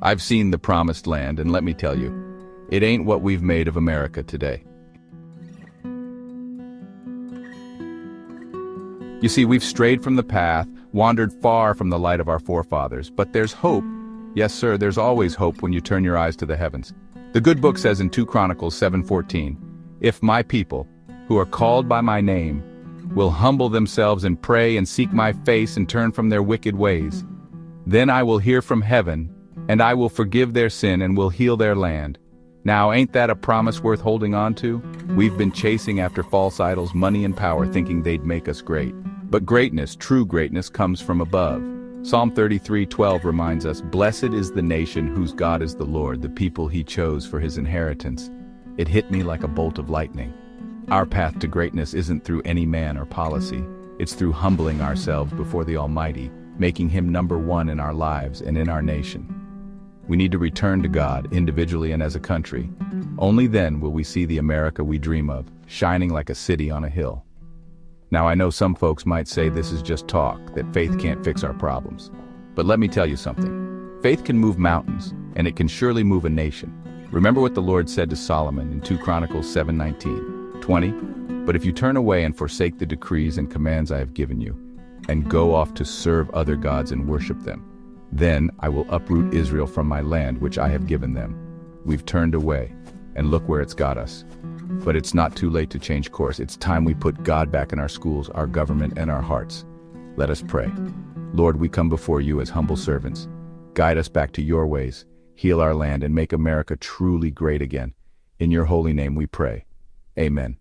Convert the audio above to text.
I've seen the promised land, and let me tell you, it ain't what we've made of America today. You see, we've strayed from the path, wandered far from the light of our forefathers, but there's hope. Yes, sir, there's always hope when you turn your eyes to the heavens. The good book says in 2 Chronicles 7:14, "If my people, who are called by my name, will humble themselves and pray and seek my face and turn from their wicked ways, then I will hear from heaven, and I will forgive their sin and will heal their land." Now, ain't that a promise worth holding on to? We've been chasing after false idols, money and power, thinking they'd make us great. But greatness, true greatness, comes from above. Psalm 33:12 reminds us, "Blessed is the nation whose God is the Lord, the people he chose for his inheritance." It hit me like a bolt of lightning. Our path to greatness isn't through any man or policy. It's through humbling ourselves before the Almighty, making him number one in our lives and in our nation. We need to return to God, individually and as a country. Only then will we see the America we dream of, shining like a city on a hill. Now, I know some folks might say this is just talk, that faith can't fix our problems. But let me tell you something. Faith can move mountains, and it can surely move a nation. Remember what the Lord said to Solomon in 2 Chronicles 7:19-20? "But if you turn away and forsake the decrees and commands I have given you, and go off to serve other gods and worship them, then I will uproot Israel from my land which I have given them." We've turned away, and look where it's got us. But it's not too late to change course. It's time we put God back in our schools, our government, and our hearts. Let us pray. Lord, we come before you as humble servants. Guide us back to your ways, heal our land, and make America truly great again. In your holy name we pray. Amen.